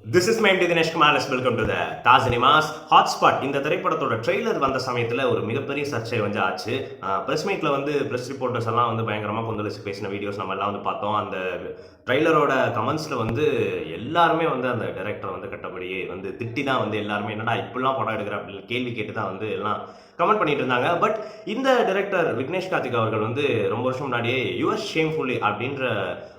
This is my MD Dinesh Kumar. Welcome to the Taj Cinemas Hotspot. இந்த திரைப்படத்தோட trailer வந்த சமயத்தில் ஒரு மிகப்பெரிய சர்ச்சை வந்து ஆச்சு. ப்ரெஸ் மீட்டில் வந்து ப்ரெஸ் ரிப்போர்ட்டர்ஸ் எல்லாம் வந்து பயங்கரமாக கொந்தளிச்சு பேசின வீடியோஸ் நம்ம எல்லாம் வந்து பார்த்தோம். அந்த ட்ரெய்லரோட கமெண்ட்ஸில் வந்து எல்லாருமே வந்து அந்த டைரக்டரை வந்து கட்டபடியே வந்து திட்டி தான் வந்து எல்லாருமே என்னடா இப்படிலாம் படம் எடுக்கிற அப்படின்னு கேள்வி கேட்டு தான் வந்து எல்லாம் கமெண்ட் பண்ணிட்டு இருந்தாங்க. பட் இந்த டைரக்டர் விக்னேஷ் கார்த்திக் அவர்கள் வந்து ரொம்ப வருஷம் முன்னாடியே யுவர் ஷேம்ஃபுல்லி அப்படின்ற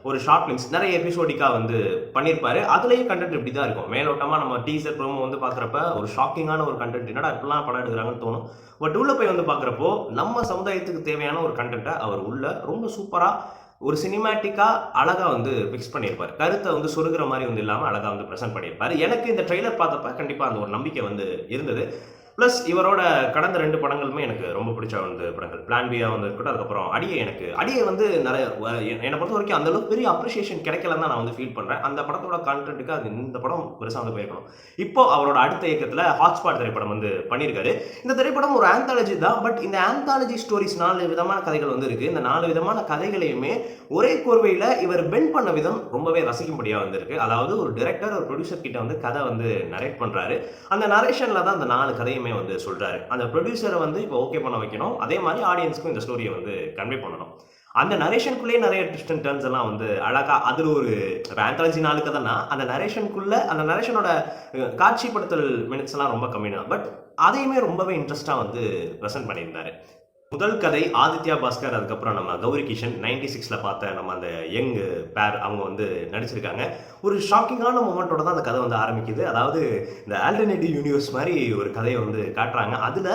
ஒரு ஷார்ட் ஃபிலிம்ஸ் நிறைய எபிசோடிக்காக வந்து பண்ணியிருப்பாரு. அதுலேயே கண்டென்ட் இப்படி தான் இருக்கும். மேலோட்டமாக நம்ம டீசர் ப்ரோமோ வந்து பார்க்குறப்ப ஒரு ஷாக்கிங்கான ஒரு கண்டென்ட் என்னடா இப்படிலாம் படம் எடுக்கிறாங்கன்னு தோணும். பட் உள்ள போய் வந்து பார்க்குறப்போ நம்ம சமுதாயத்துக்கு தேவையான ஒரு கண்டென்ட்டை அவர் உள்ள ரொம்ப சூப்பராக ஒரு சினிமேட்டிக்காக அழகாக வந்து ஃபிக்ஸ் பண்ணியிருப்பார். கருத்தை வந்து சொருகிற மாதிரி வந்து இல்லாமல் அழகாக வந்து ப்ரெசென்ட் பண்ணியிருப்பார். எனக்கு இந்த ட்ரெய்லர் பார்த்தப்ப கண்டிப்பாக அந்த ஒரு நம்பிக்கை வந்து இருந்தது. ப்ளஸ் இவரோட கடந்த 2 படங்களுமே எனக்கு ரொம்ப பிடிச்ச வந்து படங்கள். பிளான் பியா வந்து இருக்கட்டும், அதுக்கப்புறம் அடியை வந்து நிறைய என்னை பொறுத்த வரைக்கும் அந்த அளவுக்கு பெரிய அப்ரிசியேஷன் கிடைக்கலன்னு தான் நான் வந்து ஃபீல் பண்ணுறேன். அந்த படத்தோட கான்டென்ட்டுக்கு அது இந்த படம் பெருசாக வந்து போயிருக்கணும். இப்போ அவரோட அடுத்த இயக்கத்தில் ஹாட்ஸ்பாட் திரைப்படம் வந்து பண்ணியிருக்காரு. இந்த திரைப்படம் ஒரு ஆந்தாலஜி தான். பட் இந்த ஆந்தாலஜி ஸ்டோரிஸ் 4 விதமான கதைகள் வந்து இருக்குது. இந்த 4 விதமான கதைகளையுமே ஒரே கோர்வையில் இவர் பெண்ட் பண்ண விதம் ரொம்பவே ரசிக்கும்படியாக வந்திருக்கு. அதாவது ஒரு டைரக்டர் ஒரு ப்ரொடியூசர் கிட்ட வந்து கதை வந்து நரேட் பண்ணுறாரு. அந்த நரேஷனில் தான் அந்த 4 கதையும் வந்து சொல்றாரு. அந்த ப்ரொடியூசரை வந்து இப்போ ஓகே பண்ண வைக்கணும், அதே மாதிரி ஆடியன்ஸ்க்கும் இந்த ஸ்டோரியை வந்து கன்வே பண்ணணும். அந்த நரேஷனுக்குள்ளேயே நிறைய ட்விஸ்ட் அண்ட் டர்ன்ஸ் எல்லாம் வந்து அழகா அதில் ஒரு ஆந்தாலஜி 4 கதைன்னா அந்த நரேஷனுக்குள்ள அந்த நரேஷனோட காட்சிப்படுத்தல் மினிட்ஸ் எல்லாம் ரொம்ப கம்மி தான். பட் அதையுமே ரொம்பவே இன்ட்ரெஸ்டாக வந்து ப்ரெசென்ட் பண்ணியிருந்தாரு. முதல் கதை ஆதித்யா பாஸ்கர், அதுக்கப்புறம் நம்ம கௌரி கிஷன் 96ல் பார்த்த நம்ம அந்த யங் பேர் அவங்க வந்து நடிச்சிருக்காங்க. ஒரு ஷாக்கிங்கான மூமெண்ட்டோட தான் அந்த கதை வந்து ஆரம்பிக்குது. அதாவது இந்த ஆல்டர்னேட்டிவ் யூனிவர்ஸ் மாதிரி ஒரு கதையை வந்து காட்டுறாங்க. அதில்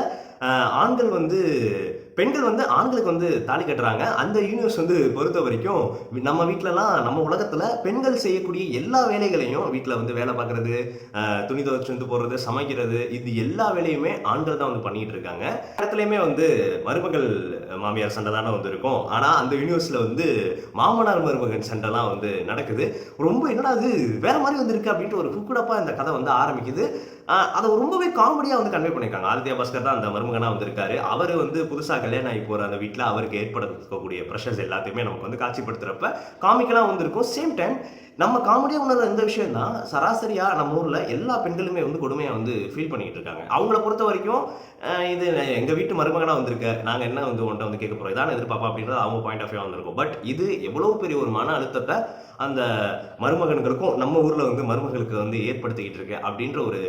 பெண்கள் வந்து ஆண்களுக்கு வந்து தாலி கட்டுறாங்க. அந்த யூனிவர்ஸ் வந்து பொறுத்த வரைக்கும் நம்ம வீட்டிலலாம் நம்ம உலகத்தில் பெண்கள் செய்யக்கூடிய எல்லா வேலைகளையும் வீட்டில் வந்து வேலை பார்க்குறது, துணி துவைச்சு வந்து போடுறது, சமைக்கிறது, இது எல்லா வேலையுமே ஆண்கள் தான் வந்து பண்ணிட்டு இருக்காங்க. இடத்துலையுமே வந்து மருமகள் மாமியார் சண்டை தானே வந்து இருக்கும். ஆனால் அந்த யூனிவர்ஸில் வந்து மாமனார் மருமகன் சண்டைலாம் வந்து நடக்குது. ரொம்ப என்னடா அது வேற மாதிரி வந்துருக்கு அப்படின்ட்டு ஒரு குக்குடப்பாக இந்த கதை வந்து ஆரம்பிக்குது. அதை ரொம்பவே காமெடியாக வந்து கன்வே பண்ணியிருக்காங்க. ஆதித்யா பாஸ்கர் தான் அந்த மருமகனாக வந்திருக்காரு. அவர் வந்து புதுசாக கல்யாணம் ஆகி போகிற அந்த வீட்டில் அவருக்கு ஏற்படுத்தக்கூடிய ப்ரெஷர்ஸ் எல்லாத்தையுமே நமக்கு வந்து காட்சிப்படுத்துகிறப்ப காமிக்கலாக வந்திருக்கும். சேம் டைம் நம்ம காமெடியாக உணர்ற இந்த விஷயம் தான் சராசரியாக நம்ம ஊரில் எல்லா பெண்களுமே வந்து கொடுமையாக வந்து ஃபீல் பண்ணிக்கிட்டு இருக்காங்க. அவங்கள பொறுத்த வரைக்கும் இது எங்கள் வீட்டு மருமகனாக வந்திருக்க, நாங்கள் என்ன வந்து ஒன்றை வந்து கேட்க போகிறோம், இதான எதிர்பார்ப்பா அப்படின்றது அவங்க பாயிண்ட் ஆஃப் வியூ வந்திருக்கும். பட் இது எவ்வளோ பெரிய ஒரு மன அழுத்தத்தை அந்த மருமகன்களுக்கும் நம்ம ஊரில் வந்து மருமகளுக்கு வந்து ஏற்படுத்திக்கிட்டு இருக்கு அப்படின்ற ஒரு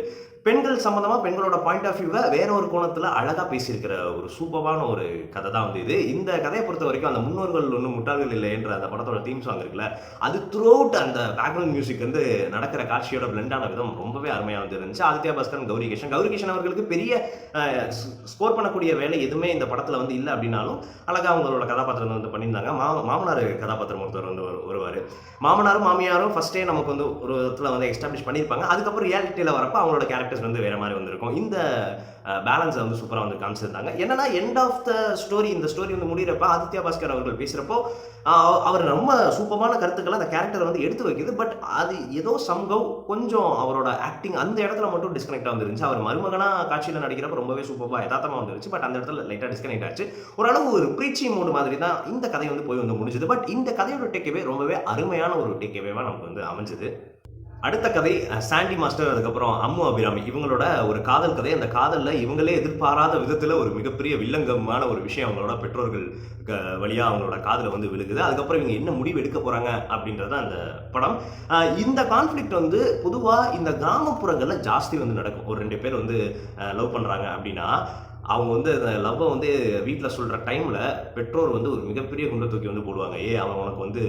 பெண்கள் சம்மந்தமாக பெண்களோட பாயிண்ட் ஆஃப் வியூவை வேற ஒரு கோணத்தில் அழகாக பேசியிருக்கிற ஒரு சூப்பரான ஒரு கதை தான் வந்து இது. இந்த கதையை பொறுத்த வரைக்கும் அந்த முன்னோர்கள் ஒன்றும் முட்டாள்கள் இல்லைன்ற அந்த படத்தோட தீம் சாங் இருக்குல்ல, அது த்ரூ அவுட் அந்த பேக்ரவுண்ட் மியூசிக் வந்து நடக்கிற காட்சியோட பிளெண்டான விதம் ரொம்பவே அருமையாக வந்து இருந்துச்சு. ஆதித்யா பாஸ்கர், கௌரி கிஷன் அவர்களுக்கு பெரிய ஸ்கோர் பண்ணக்கூடிய வேலை எதுவுமே இந்த படத்தில் வந்து இல்லை அப்படின்னாலும் அழகாக அவங்களோட கதாபாத்திரம் வந்து பண்ணியிருந்தாங்க. மாமனார் கதாபாத்திரம் ஒருத்தர் வந்து வருவார். மாமனாரும் மாமியாரும் ஃபர்ஸ்டே நமக்கு வந்து ஒரு விதத்தில் வந்து எஸ்டாப்ளிஷ் பண்ணியிருப்பாங்க. அதுக்கப்புறம் ரியாலிட்டியில் வரப்போ அவங்களோட கேரக்டர்ஸ் வந்து வேற மாதிரி வந்திருக்கும். இந்த பேலன்ஸை வந்து சூப்பராக வந்து காமிச்சிருந்தாங்க. என்னன்னா எண்ட் ஆஃப் த ஸ்டோரி, இந்த ஸ்டோரி வந்து முடிகிறப்ப ஆதித்யா பாஸ்கர் அவர்கள் பேசுகிறப்போ அவர் ரொம்ப சூப்பரான கருத்துக்களை அந்த கேரக்டர் வந்து எடுத்து வைக்குது. பட் அது ஏதோ சம்கவ் கொஞ்சம் அவரோட ஆக்டிங் அந்த இடத்துல மட்டும் டிஸ்கனெக்டாக வந்துருந்துச்சு. அவர் மருமகனாக காட்சியில் நடிக்கிறப்ப ரொம்பவே சூப்பராக யதார்த்தமாக வந்துருச்சு. பட் அந்த இடத்துல லைட்டாக டிஸ்கனெக்ட் ஆச்சு. ஓரளவு ஒரு ப்ரீச்சி மூடு மாதிரி தான் இந்த கதை வந்து போய் வந்து முடிஞ்சுது. பட் இந்த கதையோட டேக்அவே ரொம்பவே அருமையான ஒரு டேக்அவேவாக நமக்கு வந்து அமைஞ்சுது. அடுத்த கதை சாண்டி மாஸ்டர், அதுக்கப்புறம் அம்மு அபிராமி இவங்களோட ஒரு காதல் கதை. அந்த காதலில் இவங்களே எதிர்பாராத விதத்தில் ஒரு மிகப்பெரிய வில்லங்கமான ஒரு விஷயம் அவங்களோட பெற்றோர்கள் வழியாக அவங்களோட காதலை வந்து விழுகுது. அதுக்கப்புறம் இவங்க என்ன முடிவு எடுக்க போகிறாங்க அப்படின்றத அந்த படம். இந்த கான்ஃப்ளிக்ட் வந்து பொதுவாக இந்த கிராமப்புறங்களில் ஜாஸ்தி வந்து நடக்கும். ஒரு 2 பேர் வந்து லவ் பண்ணுறாங்க அப்படின்னா அவங்க வந்து அந்த லவ்வை வந்து வீட்டில் சொல்கிற டைமில் பெற்றோர் வந்து ஒரு மிகப்பெரிய குண்டை தூக்கி வந்து போடுவாங்க. அவன் உனக்கு வந்து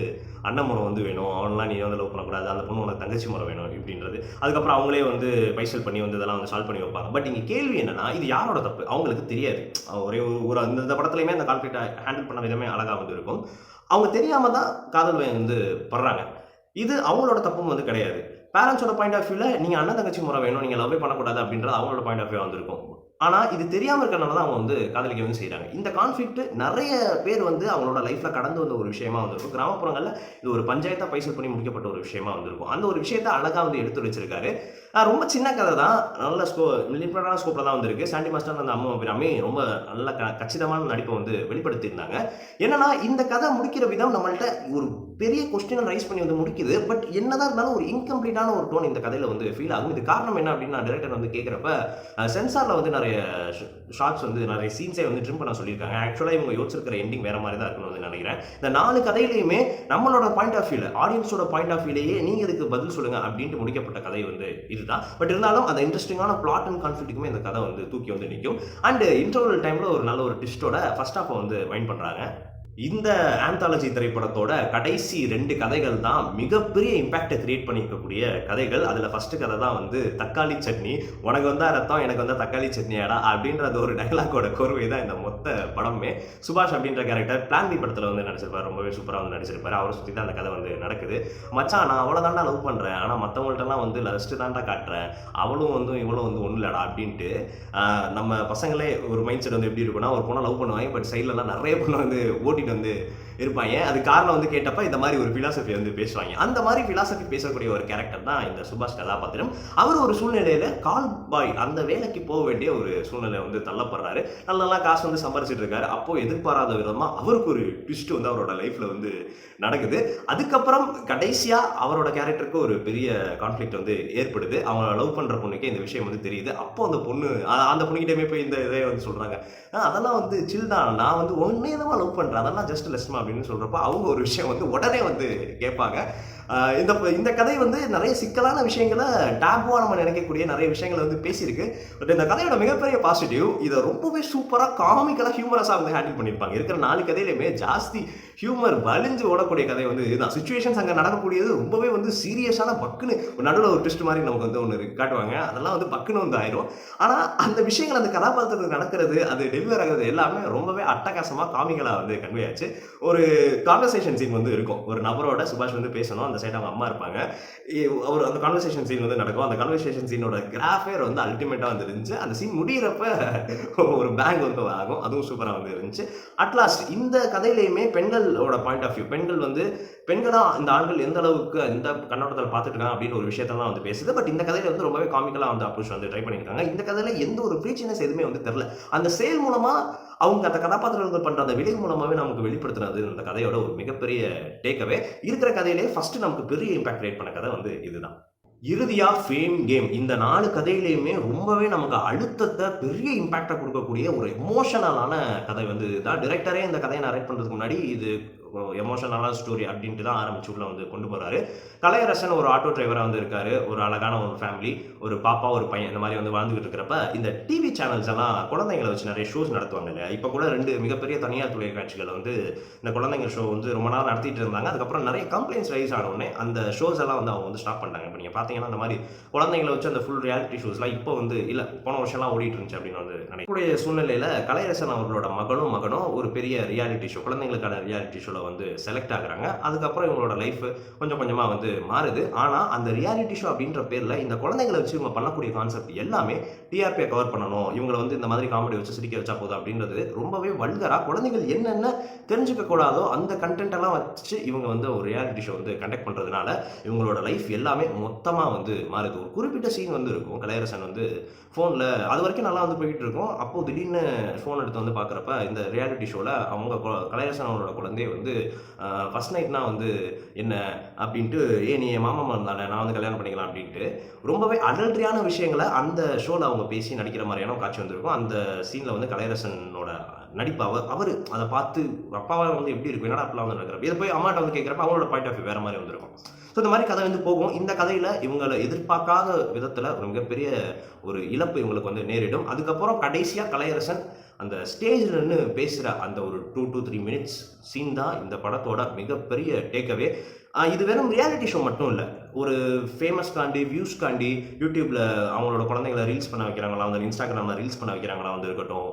அண்ணன் முறை வந்து வேணும், அவனெலாம் நீ வந்து லவ் பண்ணக்கூடாது, அந்த பொண்ணு உனக்கு தங்கச்சி முறை வேணும் இப்படின்றது. அதுக்கப்புறம் அவங்களே வந்து பைசல் பண்ணி வந்து இதெல்லாம் வந்து சால்வ் பண்ணி வைப்பாங்க. பட் இங்கே கேள்வி என்னன்னா, இது யாரோட தப்பு அவங்களுக்கு தெரியாது. ஒரே ஒரு அந்த படத்துலையுமே அந்த கான்ஃப்ளிக்டை ஹேண்டில் பண்ண விதமே அழகாக வந்து இருக்கும். அவங்க தெரியாமல் தான் காதல் வந்து படுறாங்க. இது அவங்களோட தப்பும் வந்து கிடையாது. பேரண்ட்ஸோட பாயிண்ட் ஆஃப் வியூவில் நீங்கள் அண்ணன் தங்கச்சி முறை வேணும், நீங்கள் லவ்வே பண்ணக்கூடாது அப்படின்றது அவங்களோட பாயிண்ட் ஆஃப் வியூ வந்திருக்கும். ஆனா, இது தெரியாம இருக்கறனால தான் அவங்க வந்து காதலிக்கவும் செய்றாங்க. இந்த கான்ஃப்ளிக்ட் நெறைய பேர் வந்து அவங்களோட லைஃப்ல கடந்து வந்த ஒரு விஷயமா வந்திருக்கும். கிராமப்புறங்கள்ல இது ஒரு பஞ்சாயத்தா பைசல் பண்ணி முடிக்கப்பட்ட ஒரு விஷயமா வந்திருக்கும். அந்த ஒரு விஷயத்த அழகா வந்து எடுத்து வச்சிருக்காரு. ரொம்ப சின்ன கதை தான். நல்ல லிமிட்டடான ஸ்கோப்ல தான் வந்திருக்கு. சாண்டி மாஸ்டர் அந்த அம்மு அபிராமி ரொம்ப நல்ல கச்சிதமான நடிப்பை வந்து வெளிப்படுத்தியிருந்தாங்க. என்னன்னா, இந்த கதை முடிக்கிற விதம் நம்மள்ட்ட ஒரு பெரிய கொஸ்டின ரைஸ் பண்ணி வந்து முடிக்குது. பட் என்னதான் இருந்தாலும் ஒரு இன்கம்ப்ளீட்டான ஒரு டோன் இந்த கதையில வந்து ஃபீல் ஆகும். இது காரணம் என்ன அப்படின்னு நான் டைரக்டர் வந்து கேட்கிறப்ப, சென்சார்ல வந்து நெறைய ஷார்ட்ஸ் வந்து நெறைய சீன்ஸே வந்து ட்ரிம் பண்ண சொல்லியிருக்காங்க. ஆக்சுவலா இவங்க யோசிச்சிருக்கிற எண்டிங் வேற மாரி தான் இருக்கணும்னு வந்து நெனைக்கிறேன். இந்த 4 கதையிலயுமே நம்மளோட பாயிண்ட் ஆஃப் வியூல, ஆடியன்ஸோட பாயிண்ட் ஆஃப் வியூலயே நீங்க இதுக்கு பதில் சொல்லுங்க அப்படின்ட்டு முடிக்கப்பட்ட கதை வந்து இதுதான். பட் இருந்தாலும் அந்த இன்ட்ரெஸ்டிங்கான பிளாட் அண்ட் கான்ஃப்ளிக்ட்டுக்குமே இந்த கதை வந்து தூக்கி வந்து நிக்கும். அண்ட் இன்டர்வல் டைம்ல ஒரு நல்ல ஒரு ட்விஸ்டோட ஃபர்ஸ்ட் ஹாஃப் வந்து வைண்ட் பண்றாங்க. இந்த ஆந்தாலஜி திரைப்படத்தோட கடைசி 2 கதைகள் தான் மிகப்பெரிய இம்பாக்ட கிரியேட் பண்ணியிருக்கக்கூடிய கதைகள். அதுல ஃபர்ஸ்ட் கதை தான் வந்து தக்காளி சட்னி. "உனக்கு வந்தா ரத்தம், எனக்கு வந்தா தக்காளி சட்னியாடா" அப்படின்றது ஒரு டயலாக்கோட கோர்வை தான் இந்த மொத்த படமே. சுபாஷ் அப்படின்ற கேரக்டர் பிளான் பி படத்துல வந்து நடிச்சிருப்பாரு. ரொம்பவே சூப்பரா வந்து நடிச்சிருப்பாரு. அவரை சுத்தி தான் அந்த கதை வந்து நடக்குது. "மச்சான், நான் அவள தான்டா லவ் பண்றேன். ஆனா மத்தவங்கள்ட்டலாம் வந்து லஸ்ட் தான்டா காட்டுறேன். அவளும் வந்து இவளும் வந்து ஒண்ணு இல்லடா" அப்படின்ட்டு நம்ம பசங்களே ஒரு மைண்ட் செட் வந்து எப்படி இருக்கும்னா, ஒரு பொண்ணை லவ் பண்ணுவாங்க. பட் சைட்லலாம் நிறைய பொண்ணு வந்து ஓட்டிட்டு வந்து இருப்பாங்க. அது காரணம் வந்து கேட்டப்ப இந்த மாதிரி ஒரு பிலாசபி வந்து பேசுவாங்க. அந்த மாதிரி பிலாசபி பேசக்கூடிய ஒரு கேரக்டர் தான் இந்த சுபாஷ் கதாபாத்திரம். அவர் ஒரு சூழ்நிலையில கால் பாய் அந்த வேலைக்கு போக வேண்டிய ஒரு சூழ்நிலை வந்து தள்ளப்படுறாரு. நல்லா காசு வந்து சம்பாரிச்சிட்டு இருக்காரு. அப்போ எதிர்பாராத விதமா அவருக்கு ஒரு ட்விஸ்ட் வந்து அவரோட லைஃப்ல வந்து நடக்குது. அதுக்கப்புறம் கடைசியா அவரோட கேரக்டருக்கு ஒரு பெரிய கான்ஃப்ளிக்ட் வந்து ஏற்படுது. அவங்க லவ் பண்ற பொண்ணுக்கே இந்த விஷயம் வந்து தெரியுது. அப்போ அந்த பொண்ணு அந்த பொண்ணுகிட்டயுமே போய் இந்த இதை வந்து சொல்றாங்க. அதெல்லாம் வந்து சில் தான். நான் வந்து உன்னையே தான் லவ் பண்றேன். அதெல்லாம் ஜஸ்ட் லெஸ்மா அப்படின்னு சொல்றப்ப அவங்க ஒரு விஷயம் வந்து உடனே வந்து கேட்பாங்க. இந்த கதை வந்து நிறைய சிக்கலான விஷயங்களை டேபுவா நம்ம நினைக்கக்கூடிய நிறைய விஷயங்களை வந்து பேசியிருக்கு. பட் இந்த கதையோட மிகப்பெரிய பாசிட்டிவ், இதை ரொம்பவே சூப்பரா காமிக்கலா ஹியூமரஸா வந்து ஹேண்டில் பண்ணியிருப்பாங்க. இருக்கிற 4 கதையிலுமே ஜாஸ்தி ஹியூமர் வலிஞ்சு ஓடக்கூடிய கதை வந்து இதுதான். சிச்சுவேஷன்ஸ் அங்கே நடக்கக்கூடியது ரொம்பவே வந்து சீரியஸான பக்குன்னு நடுவில் ஒரு ட்விஸ்ட் மாதிரி நமக்கு வந்து ஒன்று காட்டுவாங்க. அதெல்லாம் வந்து பக்குன்னு வந்து ஆயிரும். ஆனால் அந்த விஷயங்கள் அந்த கதாபாத்திரத்துக்கு நடக்கிறது, அது டெலிவர் ஆகிறது எல்லாமே ரொம்பவே அட்டகாசமாக காமிக்கலாக வந்து கன்வே ஆச்சு. ஒரு கான்வர்சேஷன் சீன் வந்து இருக்கும். ஒரு நபரோட சுபாஷ் வந்து பேசணும். அந்த சைடு அவங்க அம்மா இருப்பாங்க. அவர் அந்த கான்வர்சேஷன் சீன் வந்து நடக்கும். அந்த கான்வர்சேஷன் சீனோட கிராஃபே வந்து அல்டிமேட்டா வந்து இருந்துச்சு. அந்த சீன் முடிகிறப்ப ஒரு பேங்க் வந்து ஆகும். அதுவும் சூப்பரா வந்து இருந்துச்சு. அட்லாஸ்ட் இந்த கதையிலையுமே பெண்களோட பாயிண்ட் ஆஃப் வியூ, பெண்கள் வந்து பெண்களா இந்த ஆண்கள் எந்த அளவுக்கு எந்த கண்ணோட்டத்தில் பார்த்துட்டு இருக்காங்க அப்படின்னு ஒரு விஷயத்தான் வந்து பேசுது. பட் இந்த கதையில வந்து ரொம்பவே காமிக்கலா வந்து அப்ரோச் வந்து ட்ரை பண்ணியிருக்காங்க. இந்த கதையில எந்த ஒரு ப்ரீச்சினஸ் எதுவுமே வந்து தெரியல. அந்த செயல் மூலமா அவங்க அந்த கதாபாத்திரங்கள் பண்ற அந்த விலை மூலமாவே நமக்கு வெளிப்படுத்துறது இந்த கதையோட ஒரு மிகப்பெரிய டேக்அவே. இருக்கிற கதையிலே ஃபர்ஸ்ட் நமக்கு பெரிய இம்பாக்ட் கிரியேட் பண்ண கதை வந்து இதுதான். இறுதியா ஃபேம் கேம். இந்த 4 கதையிலையுமே ரொம்பவே நமக்கு அழுத்தத்தை, பெரிய இம்பாக்டை கொடுக்கக்கூடிய ஒரு எமோஷனலான கதை வந்து இதுதான். டைரக்டரே இந்த கதையை நரேட் பண்றதுக்கு முன்னாடி இது எமோஷனலான ஸ்டோரி அப்படின்ட்டு தான் ஆரம்பிச்சு உள்ள வந்து கொண்டு போறாரு. கலையரசன் ஒரு ஆட்டோ டிரைவரா வந்து இருக்காரு. ஒரு அழகான ஒரு ஃபேமிலி, ஒரு பாப்பா, ஒரு பையன் இந்த மாதிரி வந்து வாழ்ந்துகிட்டு இருக்கிறப்ப இந்த டிவி சேனல்ஸ் எல்லாம் குழந்தைங்களை வச்சு நிறைய ஷோஸ் நடத்துவாங்க இல்லையா. இப்போ கூட 2 மிகப்பெரிய தனியார் தொலைக்காட்சிகளை வந்து இந்த குழந்தைங்க ஷோ வந்து ரொம்ப நாள் நடத்திட்டு இருந்தாங்க. அதுக்கப்புறம் நிறைய கம்ப்ளைண்ட்ஸ் ரைஸ் ஆன உடனே அந்த ஷோஸ் எல்லாம் வந்து அவங்க வந்து ஸ்டாப் பண்ணிட்டாங்க. இப்போ நீங்க பாத்தீங்கன்னா அந்த மாதிரி குழந்தைங்களை வச்சு அந்த ஃபுல் ரியாலிட்டி ஷோஸ்லாம் இப்போ வந்து இல்ல, போன வருஷம்லாம் ஓடிட்டு இருந்துச்சு அப்படின்னு வந்து நினைக்கக்கூடிய சூழ்நிலையில கலையரசன் அவர்களோட மகனும் ஒரு பெரிய ரியாலிட்டி ஷோ, குழந்தைங்களுக்கான ரியாலிட்டி ஷோல வந்து செலக்ட் ஆகுறாங்க. அதுக்கப்புறம் இவங்களோட லைஃப் கொஞ்சம் கொஞ்சமா வந்து மாறுது. ஆனா அந்த ரியாலிட்டி ஷோ அப்படின்ற பேர்ல இந்த குழந்தைகளை வச்சு இவங்க பண்ணக்கூடிய கான்செப்ட் எல்லாமே டிஆர்பியை கவர் பண்ணணும், இவங்களை வந்து இந்த மாதிரி காமெடி வச்சு சிரிக்க வச்சா போதும் அப்படின்றது ரொம்பவே வல்கரா, குழந்தைகள் என்னென்ன தெரிஞ்சுக்க கூடாதோ அந்த கண்டென்ட் எல்லாம் வச்சு இவங்க வந்து ஒரு ரியாலிட்டி ஷோ வந்து கண்டக்ட் பண்றதுனால இவங்களோட லைஃப் எல்லாமே மொத்தமா வந்து மாறுது. ஒரு குறிப்பிட்ட சீன் வந்து இருக்கும். கலையரசன் வந்து ஃபோனில் அது வரைக்கும் நல்லா வந்து போயிட்டு இருக்கும். அப்போது திடீர்னு ஃபோன் எடுத்து வந்து பார்க்குறப்ப இந்த ரியாலிட்டி ஷோவில் அவங்க கலையரசன் அவங்களோட குழந்தைய வந்து ஃபர்ஸ்ட் நைட்னா வந்து என்ன அப்படின்ட்டு, நீ என் மாமா இருந்தானே, நான் வந்து கல்யாணம் பண்ணிக்கலாம் அப்படின்ட்டு ரொம்பவே அடல்ட்ரியான விஷயங்களை அந்த ஷோவில் அவங்க பேசி நடிக்கிற மாதிரியான காட்சி வந்திருக்கும். அந்த சீனில் வந்து கலையரசனோட நடிப்பு அவர் அதை பார்த்து அப்பாவை வந்து எப்படி இருக்கும், என்னடா அப்பெல்லாம் வந்து நடக்கிறப்ப இதை போய் அம்மாட்ட வந்து கேட்குறப்ப அவங்களோட பாயிண்ட் ஆஃப் வியூ வேறு மாதிரி வந்துருக்கும். ஸோ இந்த மாதிரி கதை வந்து போகும். இந்த கதையில் இவங்களை எதிர்பார்க்காத விதத்தில் ஒரு மிகப்பெரிய ஒரு இழப்பு இவங்களுக்கு வந்து நேரிடும். அதுக்கப்புறம் கடைசியாக கலையரசன் அந்த ஸ்டேஜில் நின்று பேசுகிற அந்த ஒரு 2 to 3 மினிட்ஸ் சீன் தான் இந்த படத்தோட மிகப்பெரிய டேக்அவே. இது வெறும் ரியாலிட்டி ஷோ மட்டும் இல்லை, ஒரு ஃபேமஸ்காண்டி வியூஸ்காண்டி யூடியூப்ல அவங்களோட குழந்தைங்களை ரீல்ஸ் பண்ண வைக்கிறாங்களா, வந்து இன்ஸ்டாகிராமில் ரீல்ஸ் பண்ண வைக்கிறாங்களா வந்து இருக்கட்டும்,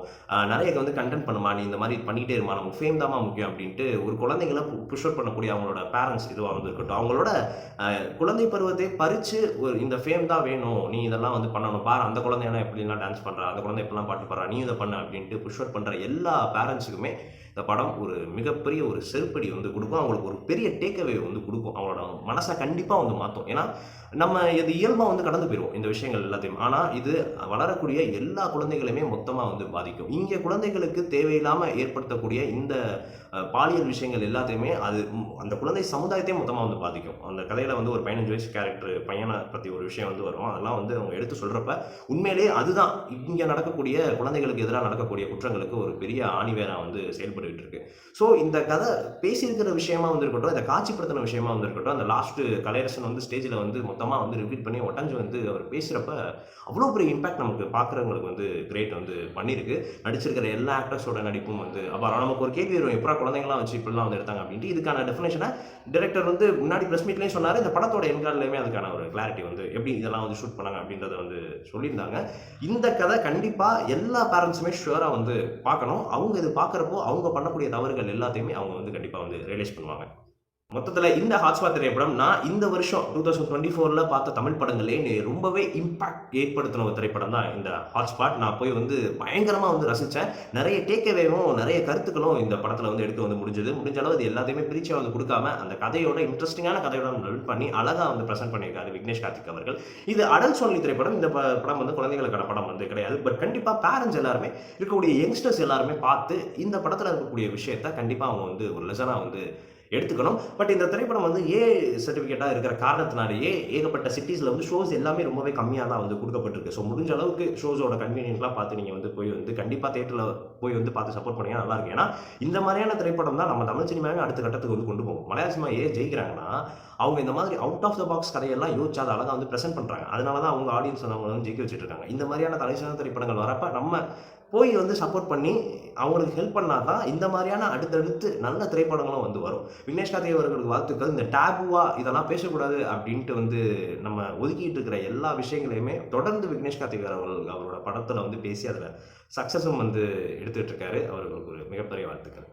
நிறைய வந்து கண்டென்ட் பண்ணுமா, நீ இந்த மாதிரி பண்ணிக்கிட்டே இருமா, நமக்கு ஃபேம் தாமா முக்கியம் அப்படின்ட்டு ஒரு குழந்தைங்களை புஷ் அவுட் பண்ணக்கூடிய அவங்களோட பேரண்ட்ஸ் இதுவாக வந்து இருக்கட்டும், அவங்களோட குழந்தை பருவத்தை பறித்து ஒரு இந்த ஃபேம் தான் வேணும், நீ இதெல்லாம் வந்து பண்ணணும் பாரு, அந்த குழந்தையெல்லாம் எப்படிலாம் டான்ஸ் பண்ணுறா, அந்த குழந்தை எப்படிலாம் பாட்டு பாடுறா, நீ இதை பண்ண அப்படின்ட்டு புஷ் அவுட் பண்ணுற எல்லா பேரண்ட்ஸுக்குமே இந்த படம் ஒரு மிகப்பெரிய ஒரு செருப்படி வந்து கொடுக்கும். அவங்களுக்கு ஒரு பெரிய டேக்அவே வந்து கொடுக்கும். அவங்களோட மனசை கண்டிப்பாக வந்து மாற்றும். ஏன்னா நம்ம இது இயல்பாக வந்து கடந்து போயிடுவோம் இந்த விஷயங்கள் எல்லாத்தையும். ஆனால் இது வளரக்கூடிய எல்லா குழந்தைகளையுமே மொத்தமாக வந்து பாதிக்கும். இங்கே குழந்தைகளுக்கு தேவையில்லாமல் ஏற்படுத்தக்கூடிய இந்த பாலியல் விஷயங்கள் எல்லாத்தையுமே அது அந்த குழந்தை சமுதாயத்தையும் மொத்தமாக வந்து பாதிக்கும். அந்த கதையில் வந்து ஒரு 15 வயசு கேரக்டர் பையனை பற்றி ஒரு விஷயம் வந்து வரும். அதெல்லாம் வந்து அவங்க எடுத்து சொல்கிறப்ப உண்மையிலேயே அதுதான் இங்கே நடக்கக்கூடிய குழந்தைகளுக்கு எதிராக நடக்கக்கூடிய குற்றங்களுக்கு ஒரு பெரிய ஆணிவேரா வந்து செயல்பட்டு இருக்கு. ஸோ இந்த கதை பேசியிருக்கிற விஷயமா வந்து இருக்கட்டும், இந்த காட்சிப்படுத்தின விஷயமா வந்து இருக்கட்டும், அந்த லாஸ்ட் கலையரசன் வந்து ஸ்டேஜில் வந்து மொத்தமாக வந்து ரிப்பீட் பண்ணி ஒட்டஞ்சு வந்து அவர் பேசுகிறப்ப அவ்வளோ பெரிய இம்பாக்ட் நமக்கு பார்க்குறவங்களுக்கு வந்து கிரேட் வந்து பண்ணியிருக்கு. நடிச்சிருக்கிற எல்லா ஆக்டர்ஸோட நடிப்பும் வந்து அப்புறம் நமக்கு ஒரு கேள்வி வரும், எப்போ குழந்தைங்களாம் வச்சு இப்படிலாம் வந்து எடுத்தாங்க அப்படின்ட்டு. இதுக்கான டெஃபினேஷனை டைரக்டர் வந்து முன்னாடி ப்ரெஸ் மீட்லேயும் சொன்னார். இந்த படத்தோட என்கார்ட்லேயுமே அதுக்கான ஒரு கிளாரிட்டி வந்து எப்படி இதெல்லாம் வந்து ஷூட் பண்ணாங்க அப்படின்றத வந்து சொல்லியிருந்தாங்க. இந்த கதை கண்டிப்பாக எல்லா பேரண்ட்ஸுமே ஷுவராக வந்து பார்க்கணும். அவங்க இது பார்க்குறப்போ அவங்க பண்ணக்கூடிய தவறுகள் எல்லாத்தையுமே அவங்க வந்து கண்டிப்பாக வந்து ரியலைஸ் பண்ணுவாங்க. மொத்தத்தில் இந்த ஹாட்ஸ்பாட் திரைப்படம் நான் இந்த வருஷம் 2024 பார்த்த தமிழ் படங்களே ரொம்பவே இம்பாக்ட் ஏற்படுத்தின ஒரு திரைப்படம் தான் இந்த ஹாட்ஸ்பாட். நான் போய் வந்து பயங்கரமாக வந்து ரசித்தேன். நிறைய டேக்அவேவும் நிறைய கருத்துக்களும் இந்த படத்தில் வந்து எடுக்க வந்து முடிஞ்ச அளவு இது எல்லாத்தையுமே பிரிச்சு வந்து கொடுக்காம அந்த கதையோட இன்ட்ரெஸ்டிங்கான கதையோட பில்ட் பண்ணி அழகாக வந்து ப்ரெசென்ட் பண்ணியிருக்காரு விக்னேஷ் கார்த்திக் அவர்கள். இது அடல்ட் ஒன்லி திரைப்படம். இந்த படம் வந்து குழந்தைகளுக்கான படம் வந்து கிடையாது. பட் கண்டிப்பாக பேரண்ட்ஸ் எல்லாருமே இருக்கக்கூடிய யங்ஸ்டர்ஸ் எல்லாருமே பார்த்து இந்த படத்தில் இருக்கக்கூடிய விஷயத்த கண்டிப்பாக அவங்க வந்து ஒரு லெசனாக வந்து எடுத்துக்கணும். பட் இந்த திரைப்படம் வந்து சர்டிஃபிகேட்டாக இருக்கிற காரணத்தினாலேயே ஏகப்பட்ட சிட்டிஸில் வந்து ஷோஸ் எல்லாமே ரொம்பவே கம்மியாக தான் வந்து கொடுக்கப்பட்டிருக்கு. ஸோ முடிஞ்ச அளவுக்கு ஷோஸோட கன்வீனியன்ட்லாம் பார்த்து நீங்கள் வந்து போய் வந்து கண்டிப்பாக தேட்டரில் போய் வந்து பார்த்து சப்போர்ட் பண்ணிங்கன்னா நல்லா இருக்கும். ஏன்னா இந்த மாதிரியான திரைப்படம் தான் நம்ம தமிழ் சினிமாவே அடுத்த கட்டத்துக்கு வந்து கொண்டு போகும். மலையாள சினிமா ஜெயிக்கிறாங்கன்னா அவங்க இந்த மாதிரி அவுட் ஆஃப் த பாக்ஸ் கதையெல்லாம் யோசிச்சு அதை அழகாக வந்து ப்ரெசென்ட் பண்ணுறாங்க. அதனால தான் அவங்க ஆடியன்ஸ் அவங்க வந்து ஜெயிக்க வச்சுட்டு இருக்காங்க. இந்த மாதிரியான தலைசிறந்த திரைப்படங்கள் வரப்போ நம்ம போய் வந்து சப்போர்ட் பண்ணி அவங்களுக்கு ஹெல்ப் பண்ணால் தான் இந்த மாதிரியான அடுத்தடுத்து நல்ல திரைப்படங்களும் வந்து வரும். விக்னேஷ் கார்த்திக் அவர்களுக்கு வாழ்த்துக்கள். இந்த டேபுவா இதெல்லாம் பேசக்கூடாது அப்படின்ட்டு வந்து நம்ம ஒதுக்கிட்டு இருக்கிற எல்லா விஷயங்களையுமே தொடர்ந்து விக்னேஷ் கார்த்திக் அவரோட படத்தில் வந்து பேசி அதில் சக்ஸஸும் வந்து எடுத்துகிட்டு இருக்காரு. அவர்களுக்கு ஒரு மிகப்பெரிய வாழ்த்துக்கள்.